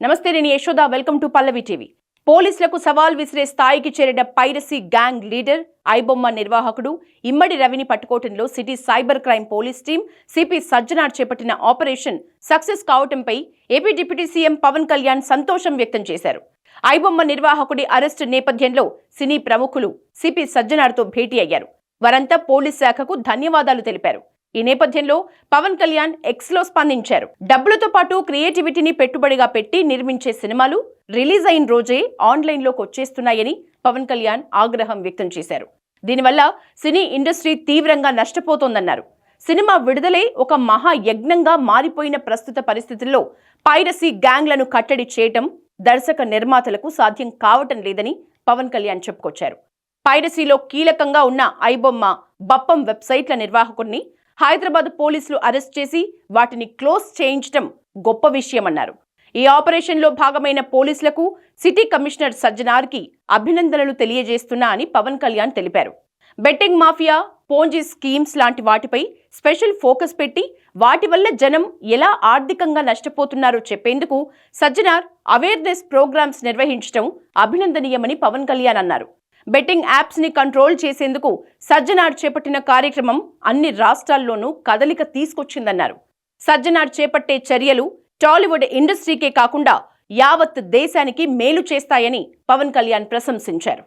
నమస్తే, నేను Yashoda. Welcome to Pallavi TV. పోలీసులకు సవాల్ విసిరే స్థాయికి చేరిన పైరసీ గ్యాంగ్ లీడర్ ఐబొమ్మ నిర్వాహకుడు ఇమ్మడి రవిని పట్టుకోవడంలో city cyber crime police team CP Sajjanar చేపట్టిన ఆపరేషన్ సక్సెస్ కావడంపై AP deputy CM Pawan Kalyan సంతోషం వ్యక్తం చేశారు. ఐబొమ్మ నిర్వాహకుడి అరెస్టు నేపథ్యంలో సినీ ప్రముఖులు సిపి సజ్జనార్తో భేటీ అయ్యారు. వారంతా పోలీస్ శాఖకు ధన్యవాదాలు తెలిపారు. ఈ నేపథ్యంలో పవన్ కళ్యాణ్ ఎక్స్లో స్పందించారు. డబ్బులతో పాటు క్రియేటివిటీని పెట్టుబడిగా పెట్టి నిర్మించే సినిమాలు రిలీజ్ అయిన రోజే ఆన్లైన్లోకి వచ్చేస్తున్నాయని పవన్ కళ్యాణ్ ఆగ్రహం వ్యక్తం చేశారు. దీనివల్ల సినీ ఇండస్ట్రీ తీవ్రంగా నష్టపోతోందన్నారు. సినిమా విడుదలే ఒక మహాయజ్ఞంగా మారిపోయిన ప్రస్తుత పరిస్థితుల్లో పైరసీ గ్యాంగ్లను కట్టడి చేయటం దర్శక నిర్మాతలకు సాధ్యం కావటం లేదని పవన్ కళ్యాణ్ చెప్పుకొచ్చారు. పైరసీలో కీలకంగా ఉన్న ఐబొమ్మ, బప్పం వెబ్సైట్ల నిర్వాహకుడిని హైదరాబాద్ పోలీసులు అరెస్ట్ చేసి వాటిని క్లోజ్ చేయించడం గొప్ప విషయమన్నారు. ఈ ఆపరేషన్లో భాగమైన పోలీసులకు సిటీ కమిషనర్ సజ్జనార్కి అభినందనలు తెలియజేస్తున్నా అని పవన్ కళ్యాణ్ తెలిపారు. బెట్టింగ్ మాఫియా, పోంజీ స్కీమ్స్ లాంటి వాటిపై స్పెషల్ ఫోకస్ పెట్టి వాటి వల్ల జనం ఎలా ఆర్థికంగా నష్టపోతున్నారో చెప్పేందుకు సజ్జనార్ అవేర్నెస్ ప్రోగ్రామ్స్ నిర్వహించడం అభినందనీయమని పవన్ కళ్యాణ్ అన్నారు. బెట్టింగ్ యాప్స్ ని కంట్రోల్ చేసేందుకు సజ్జనార్ చేపట్టిన కార్యక్రమం అన్ని రాష్ట్రాల్లోనూ కదలిక తీసుకొచ్చిందన్నారు. సజ్జనార్ చేపట్టే చర్యలు టాలీవుడ్ ఇండస్ట్రీకే కాకుండా యావత్ దేశానికి మేలు చేస్తాయని పవన్ కళ్యాణ్ ప్రశంసించారు.